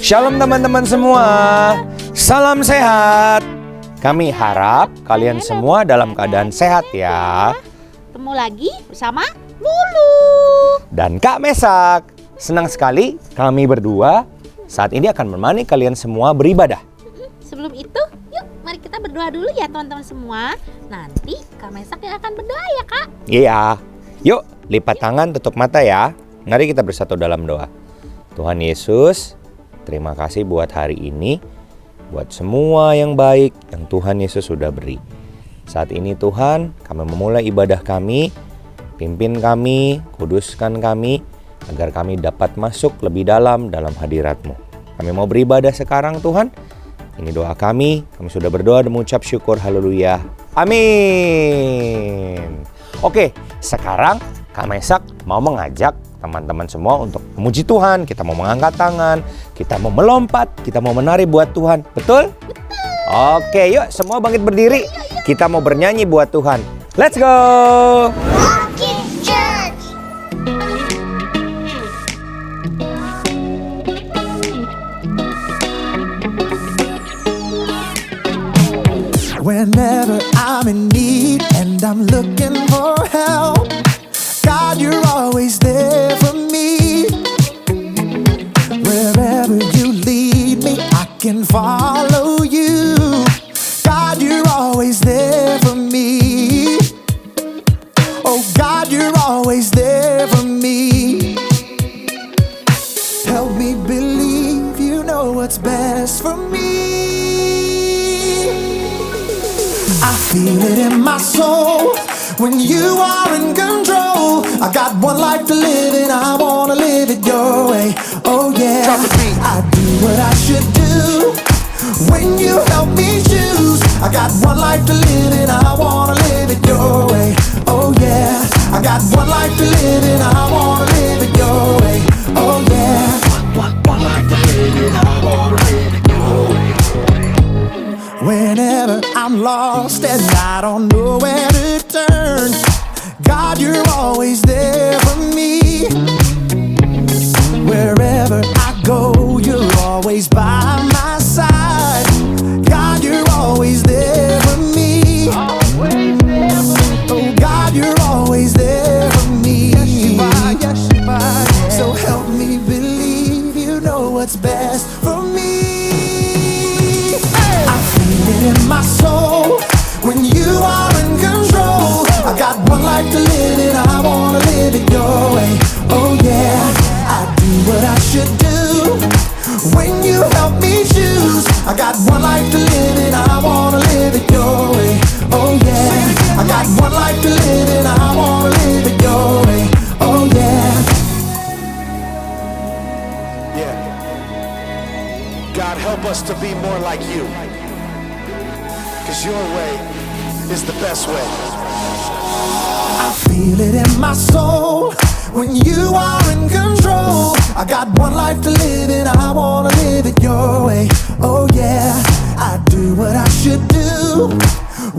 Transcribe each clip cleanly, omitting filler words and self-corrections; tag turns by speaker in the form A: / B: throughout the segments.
A: Shalom teman-teman semua. Salam sehat. Kami harap kalian semua dalam keadaan sehat ya.
B: Ketemu lagi bersama Lulu
A: Dan Kak Mesak. Senang sekali kami berdua saat ini akan menemani kalian semua beribadah.
B: Sebelum itu, yuk mari kita berdoa dulu ya teman-teman semua. Nanti Kak Mesak yang akan berdoa ya Kak.
A: Iya. Yuk lipat tangan, tutup mata ya. Mari kita bersatu dalam doa. Tuhan Yesus, terima kasih buat hari ini, buat semua yang baik yang Tuhan Yesus sudah beri. Saat ini Tuhan, kami memulai ibadah kami. Pimpin kami, kuduskan kami, agar kami dapat masuk lebih dalam hadirat-Mu. Kami mau beribadah sekarang Tuhan. Ini doa kami sudah berdoa dan mengucap syukur, haleluya, amin. Oke, sekarang Kak Mesak mau mengajak teman-teman semua untuk memuji Tuhan. Kita mau mengangkat tangan, kita mau melompat, kita mau menari buat Tuhan. Betul? Oke, yuk semua bangkit berdiri. Kita mau bernyanyi buat Tuhan. Let's go!
C: Whenever I'm in need and I'm looking for help, God, you're always there for me. Wherever you lead me, I can follow you. God, you're always there for me. Oh God, you're always there for me. Help me believe you know what's best for me. I feel it in my soul when you are in control. I got one life to live and I wanna live it your way. Oh yeah, I do what I should do when you help me choose. I got one life to live and I wanna live it your way. Oh yeah, I got one life to live and I wanna live it your way. Oh yeah, one life to live and I wanna live it your way. Whenever I'm lost and I don't know where to turn, God, you're always there for me. Wherever I go, you're always by my side. God, you're always there for me. Oh God, you're always there for me. So help me believe you know what's best for me. In my soul, when you are in control, I got one life to live and I wanna live it your way. Oh yeah, I do what I should do when you help me choose. I got one life to live and I wanna live it your way. Oh yeah, I got one life to live and I wanna live it your way. Oh yeah.
D: Yeah. God, help us to be more like you. 'Cause your way is the best way.
C: I feel it in my soul when you are in control. I got one life to live and I wanna live it your way. Oh yeah, I do what I should do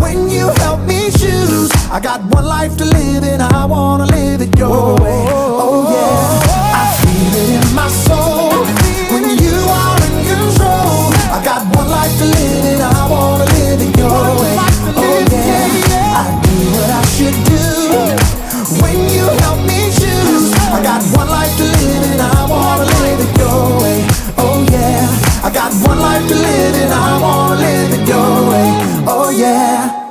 C: when you help me choose. I got one life to live and I wanna live it your way. Oh yeah, I feel it in my soul when you are in control. I got one life to live and I wanna live it your way. Oh yeah, I do what I should do when you help me choose. I got one life to live and I wanna live it your way. Oh yeah, I got one life to live and I wanna live it your way. Oh yeah.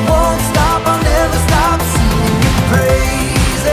E: Won't stop, I'll never stop singing your praise.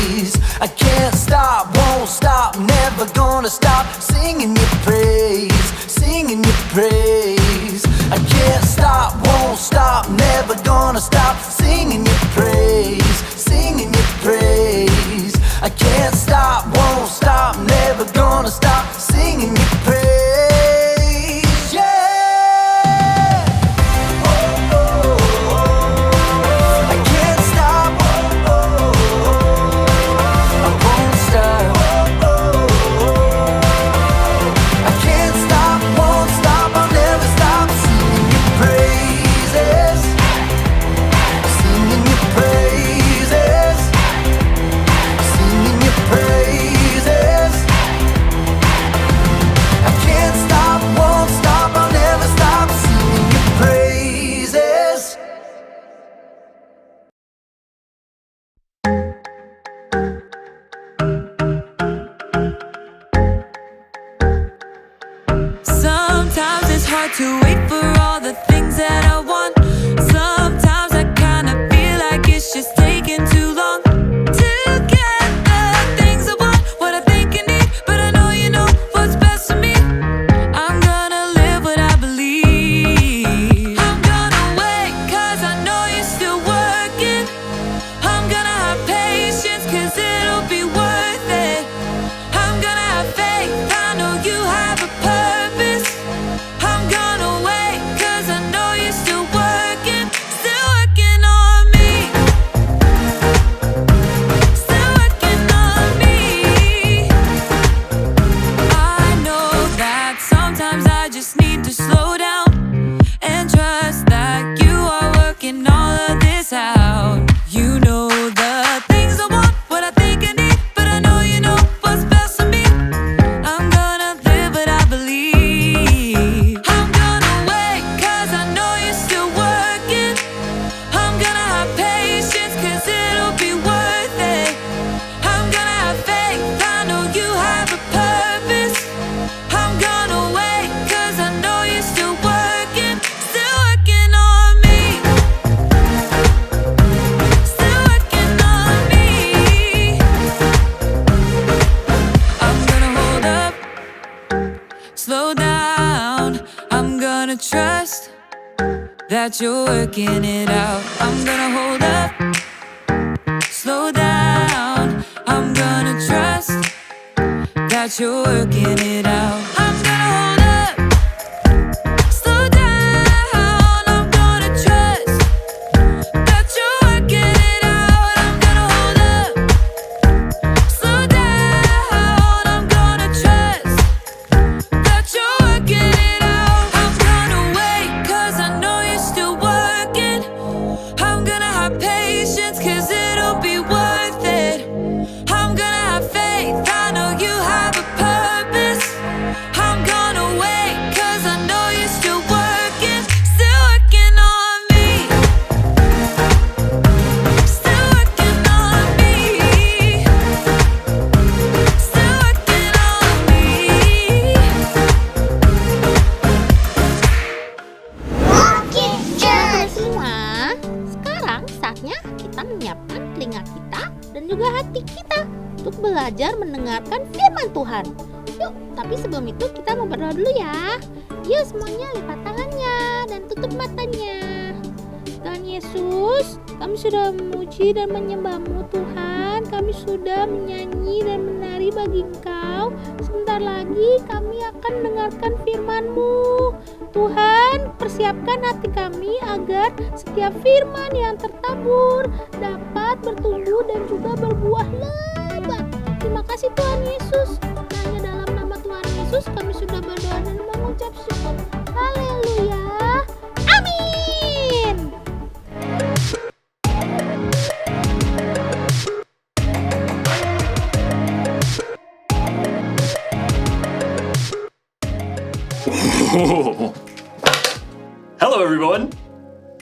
C: praise. I can't stop, won't stop, never gonna stop singing your praise, singing your praise. I can't stop, won't stop, never gonna stop singing your praise, singing your praise. I can't stop, won't stop, never gonna stop singing your praise. Yeah. I can't stop. I won't stop. I can't stop, won't stop, I'll never stop singing your praises, singing your praises, singing your praises. I can't stop, won't stop, I'll never stop singing your praises.
E: Sometimes it's hard to wait for all the things that I want. Sometimes I kinda feel like it's just taking too long to get the things I want, what I think I need, but I know you know what's best for me. I'm gonna live what I believe. I'm gonna wait 'cause I know you're still working. I'm gonna have patience 'cause it'll be worth it. I'm gonna have faith, I know you have a purpose. I'm gonna wait 'cause I know you're still working on me. Still working on me. I know that sometimes I just need to slow down and trust that you are working all of this out. You know the things I want, what I think I need, but I know you know what's best for me. I'm gonna live what I believe. I'm gonna wait 'cause I know you're still working. I'm gonna have patience 'cause it'll be worth it. I'm gonna have faith, I know you have a purpose. I'm gonna wait 'cause I know you're still working on me. Still working on me. I'm gonna hold up, slow down. I'm gonna trust that you're working it out. I'm gonna hold up, slow down. I'm gonna trust that you're working it out. I'm gonna hold up, slow down. I'm gonna trust that you're working it out. I'm gonna hold up, slow down. I'm gonna trust that you're working it out. I'm gonna wait 'cause I know you're still working. I'm gonna have patience 'cause it'll be worth it. I'm gonna have faith, I know you have a purpose. I'm gonna wait 'cause I know you're still working on me. Still working on me. Still working on me.
B: Teman-teman semua, sekarang saatnya kita menyiapkan telinga kita dan juga hati kita untuk belajar mendengarkan firman Tuhan. Yuk, tapi sebelum itu kita mau berdoa dulu ya. Yuk semuanya lipat tangannya dan tutup matanya. Tuhan Yesus, kami sudah memuji dan menyembah-Mu Tuhan. Kami sudah menyanyi dan menari bagi Engkau. Sebentar lagi kami akan mendengarkan firman-Mu. Tuhan, persiapkan hati kami agar setiap firman yang tertabur dapat bertumbuh dan juga berbuah lebat. Terima kasih Tuhan Yesus. Hanya dalam nama Tuhan Yesus kami sudah berdoa dan mengucap syukur. Haleluya. Amin.
F: Hello, everyone.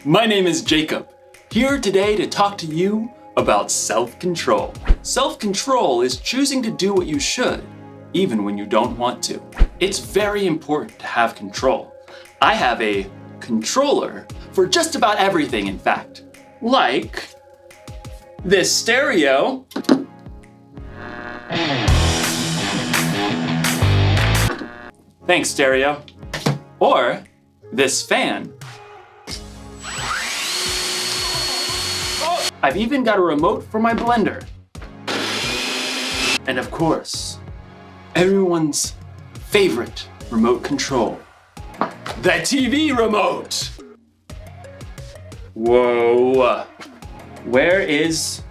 F: My name is Jacob, here today to talk to you about self-control. Self-control is choosing to do what you should, even when you don't want to. It's very important to have control. I have a controller for just about everything, in fact. Like this stereo Thanks, stereo. Or this fan. Oh, I've even got a remote for my blender. And of course, everyone's favorite remote control, the TV remote. Whoa. Where is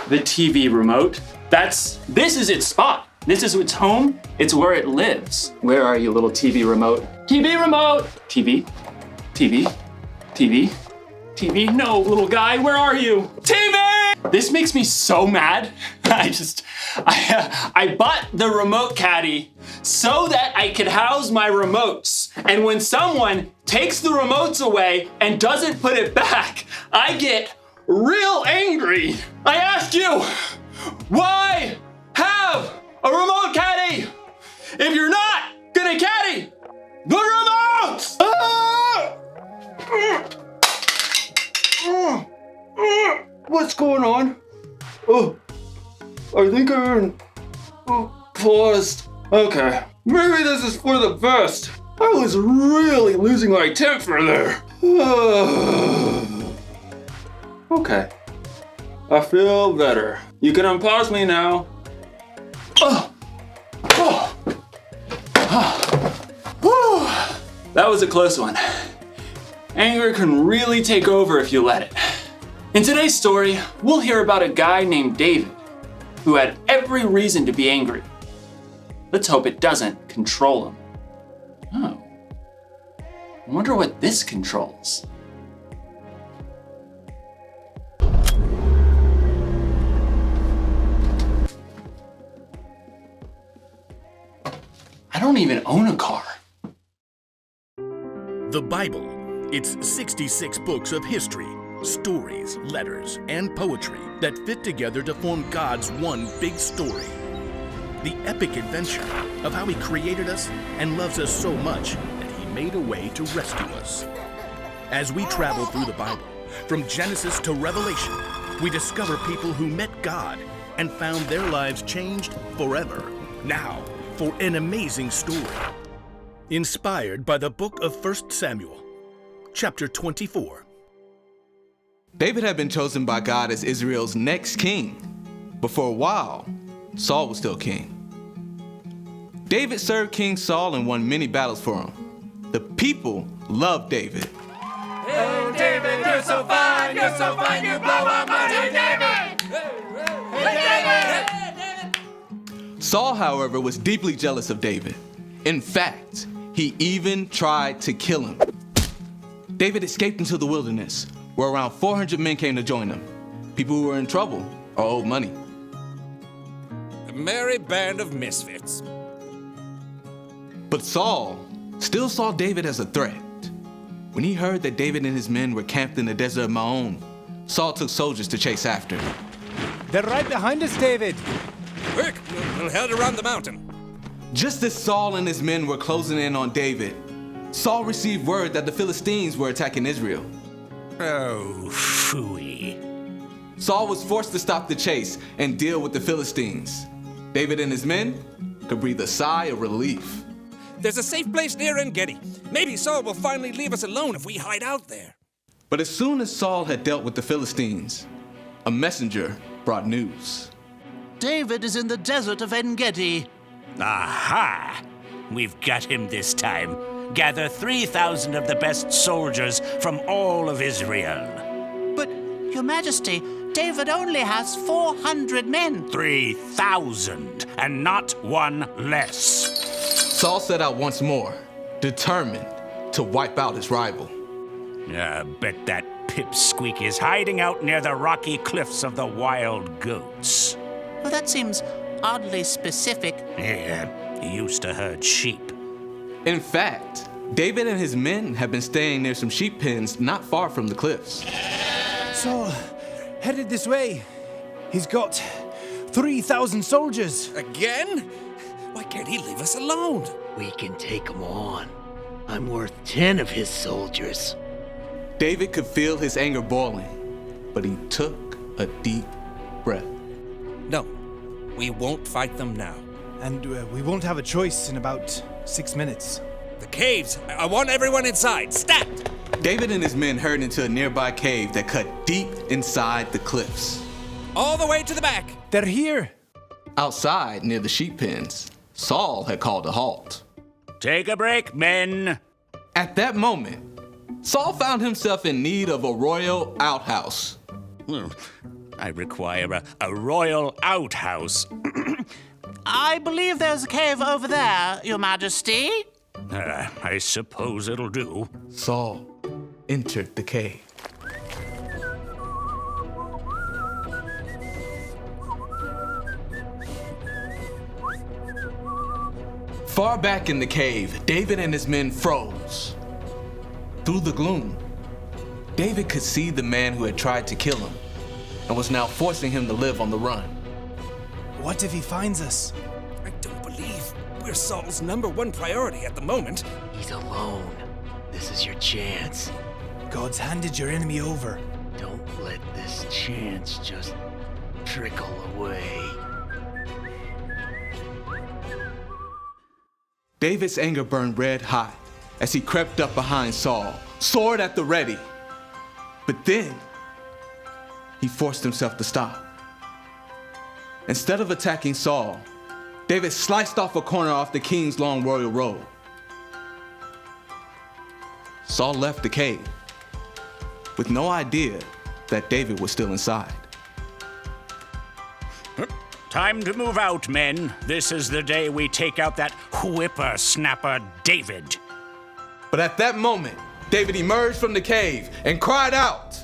F: the TV remote? This is its spot. This is its home. It's where it lives. Where are you, little TV remote? TV remote! TV? TV? TV? TV? No, little guy, where are you? TV! This makes me so mad. I bought the remote caddy so that I could house my remotes. And when someone takes the remotes away and doesn't put it back, I get real angry. I ask you, why have a remote caddy if you're not gonna caddy the remotes? What's going on? Oh, I think I'm paused. Okay, maybe this is for the best. I was really losing my temper there. Okay, I feel better. You can unpause me now. That was a close one. Anger can really take over if you let it. In today's story, we'll hear about a guy named David who had every reason to be angry. Let's hope it doesn't control him. Oh, I wonder what this controls. I don't even own a car.
G: The Bible. It's 66 books of history, stories, letters, and poetry that fit together to form God's one big story. The epic adventure of how He created us and loves us so much that He made a way to rescue us. As we travel through the Bible, from Genesis to Revelation, we discover people who met God and found their lives changed forever. Now, for an amazing story. Inspired by the book of 1 Samuel, chapter 24.
H: David had been chosen by God as Israel's next king, but for a while, Saul was still king. David served King Saul and won many battles for him. The people loved David.
I: Hey David, you're so fine, you blow my mind, hey David! Hey David!
H: Saul, however, was deeply jealous of David. In fact, he even tried to kill him. David escaped into the wilderness, where around 400 men came to join him. People who were in trouble or owed money.
I: A merry band of misfits.
H: But Saul still saw David as a threat. When he heard that David and his men were camped in the desert of Maon, Saul took soldiers to chase after him.
J: They're right behind us, David.
I: Quick, we'll head around the mountain.
H: Just as Saul and his men were closing in on David, Saul received word that the Philistines were attacking Israel.
I: Oh, phooey.
H: Saul was forced to stop the chase and deal with the Philistines. David and his men could breathe a sigh of relief.
I: There's a safe place near En-Gedi. Maybe Saul will finally leave us alone if we hide out there.
H: But as soon as Saul had dealt with the Philistines, a messenger brought news.
K: David is in the desert of En-Gedi.
L: Aha! We've got him this time. Gather 3,000 of the best soldiers from all of Israel.
K: But, Your Majesty, David only has 400 men.
L: 3,000, and not one less.
H: Saul set out once more, determined to wipe out his rival.
L: I bet that pipsqueak is hiding out near the rocky cliffs of the Wild Goats.
K: Well, that seems oddly specific.
L: Yeah, he used to herd sheep.
H: In fact, David and his men have been staying near some sheep pens not far from the cliffs.
J: Saul, headed this way. He's got 3,000 soldiers.
I: Again? Why can't he leave us alone?
M: We can take him on. I'm worth 10 of his soldiers.
H: David could feel his anger boiling, but he took a deep breath.
I: No, we won't fight them now.
J: And we won't have a choice in about 6 minutes.
I: The caves. I want everyone inside. Stat!
H: David and his men hurried into a nearby cave that cut deep inside the cliffs.
I: All the way to the back.
J: They're here.
H: Outside, near the sheep pens, Saul had called a halt.
L: Take a break, men.
H: At that moment, Saul found himself in need of a royal outhouse.
L: I require a royal outhouse.
K: I believe there's a cave over there, Your Majesty.
L: I suppose it'll do.
H: Saul entered the cave. Far back in the cave, David and his men froze. Through the gloom, David could see the man who had tried to kill him and was now forcing him to live on the run.
J: What if he finds us?
I: I don't believe we're Saul's #1 priority at the moment.
M: He's alone. This is your chance.
J: God's handed your enemy over.
M: Don't let this chance just trickle away.
H: David's anger burned red hot as he crept up behind Saul, sword at the ready. But then, he forced himself to stop. Instead of attacking Saul, David sliced off a corner off the king's long royal robe. Saul left the cave with no idea that David was still inside.
L: Time to move out, men. This is the day we take out that whippersnapper David.
H: But at that moment, David emerged from the cave and cried out,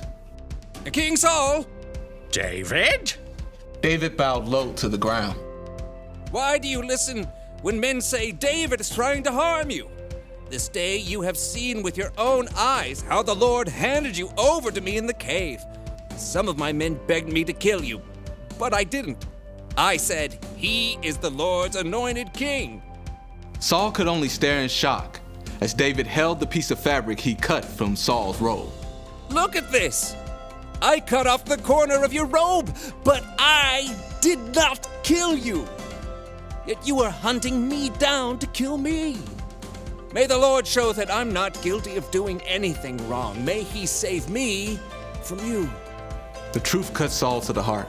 I: King Saul!
L: David?
H: David bowed low to the ground.
I: Why do you listen when men say David is trying to harm you? This day you have seen with your own eyes how the Lord handed you over to me in the cave. Some of my men begged me to kill you, but I didn't. I said, he is the Lord's anointed king.
H: Saul could only stare in shock as David held the piece of fabric he cut from Saul's robe.
I: Look at this. I cut off the corner of your robe, but I did not kill you. Yet you are hunting me down to kill me. May the Lord show that I'm not guilty of doing anything wrong. May he save me from you.
H: The truth cut Saul to the heart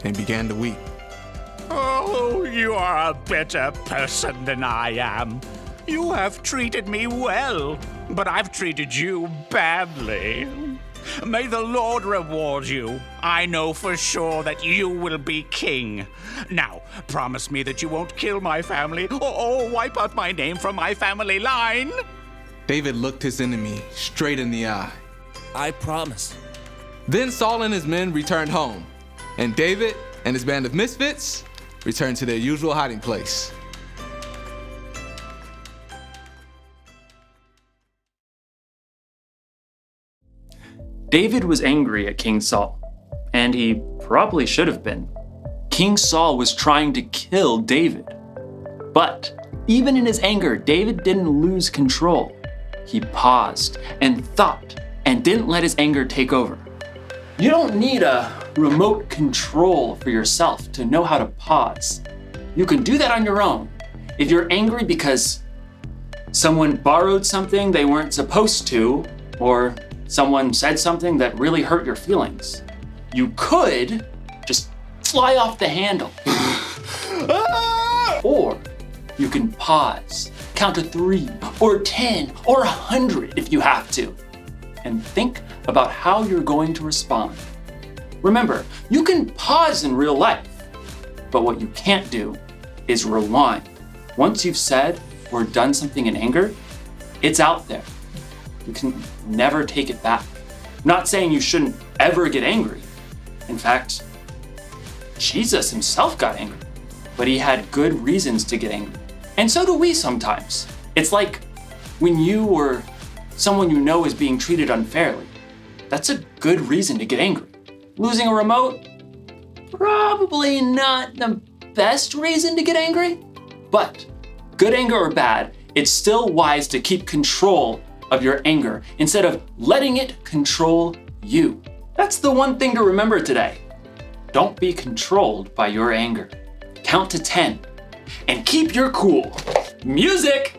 H: and began to weep.
L: Oh, you are a better person than I am. You have treated me well, but I've treated you badly. May the Lord reward you. I know for sure that you will be king. Now, promise me that you won't kill my family or wipe out my name from my family line.
H: David looked his enemy straight in the eye.
I: I promise.
H: Then Saul and his men returned home, and David and his band of misfits returned to their usual hiding place.
F: David was angry at King Saul, and he probably should have been. King Saul was trying to kill David. But even in his anger, David didn't lose control. He paused and thought and didn't let his anger take over. You don't need a remote control for yourself to know how to pause. You can do that on your own. If you're angry because someone borrowed something they weren't supposed to, or someone said something that really hurt your feelings, you could just fly off the handle. Or you can pause, count to 3 or 10 or 100 if you have to, and think about how you're going to respond. Remember, you can pause in real life, but what you can't do is rewind. Once you've said or done something in anger, it's out there. You can never take it back. I'm not saying you shouldn't ever get angry. In fact, Jesus himself got angry, but he had good reasons to get angry. And so do we sometimes. It's like when you or someone you know is being treated unfairly. That's a good reason to get angry. Losing a remote? Probably not the best reason to get angry, but good anger or bad, it's still wise to keep control of your anger instead of letting it control you. That's the one thing to remember today. Don't be controlled by your anger. Count to 10 and keep your cool. Music!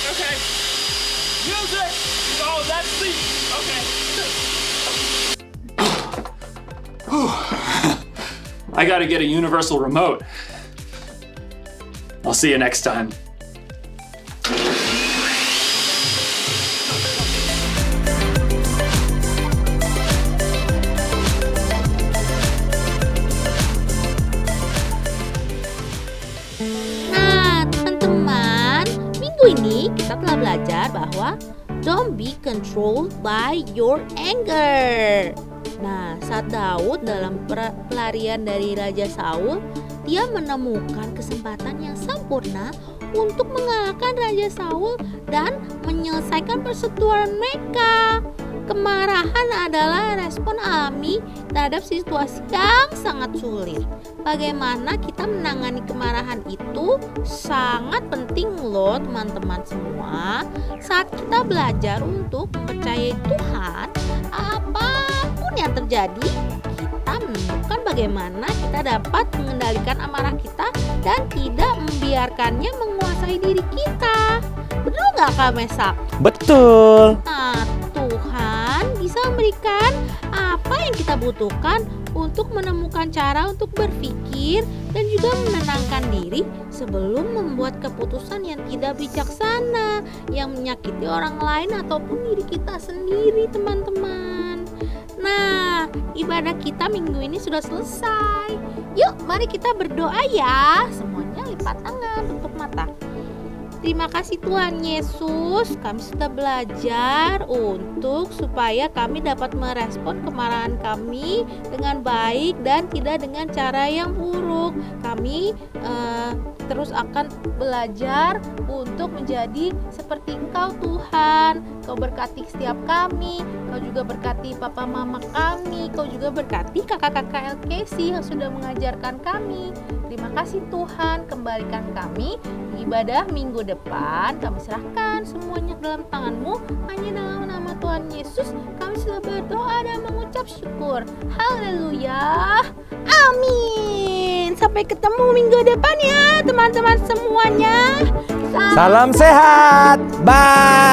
I: Okay. Music! Oh, that's the... Okay.
F: I gotta get a universal remote. I'll see you next time.
B: Nah, teman-teman, minggu ini kita telah belajar bahwa don't be controlled by your anger. Nah, saat Daud dalam pelarian dari Raja Saul, dia menemukan kesempatan yang sempurna untuk mengalahkan Raja Saul dan menyelesaikan perseteruan mereka. Kemarahan adalah respon alami terhadap situasi yang sangat sulit. Bagaimana kita menangani kemarahan itu sangat penting loh teman-teman semua. Saat kita belajar untuk mempercayai Tuhan, apapun yang terjadi, kita menemukan bagaimana kita dapat mengendalikan amarah kita dan tidak membiarkannya menguasai diri kita. Betul nggak Kak Mesak?
A: Betul.
B: Nah, Tuhan bisa memberikan apa yang kita butuhkan untuk menemukan cara untuk berpikir dan juga menenangkan diri sebelum membuat keputusan yang tidak bijaksana yang menyakiti orang lain ataupun diri kita sendiri, teman-teman. Nah, ibadah kita minggu ini sudah selesai. Yuk, mari kita berdoa ya. Semuanya lipat tangan, tutup mata. Terima kasih Tuhan Yesus, kami sudah belajar supaya kami dapat merespon kemarahan kami dengan baik dan tidak dengan cara yang buruk. Kami terus akan belajar untuk menjadi seperti Engkau Tuhan. Kau berkati setiap kami, Kau juga berkati papa mama kami, Kau juga berkati kakak-kakak LKC yang sudah mengajarkan kami. Terima kasih Tuhan, kembalikan kami di ibadah minggu depan. Kami serahkan semuanya dalam tangan-Mu. Hanya dalam nama Tuhan Yesus kami sudah berdoa dan mengucap syukur. Haleluya. Amin. Sampai ketemu minggu depan ya teman-teman semuanya.
A: Salam sehat. Bye.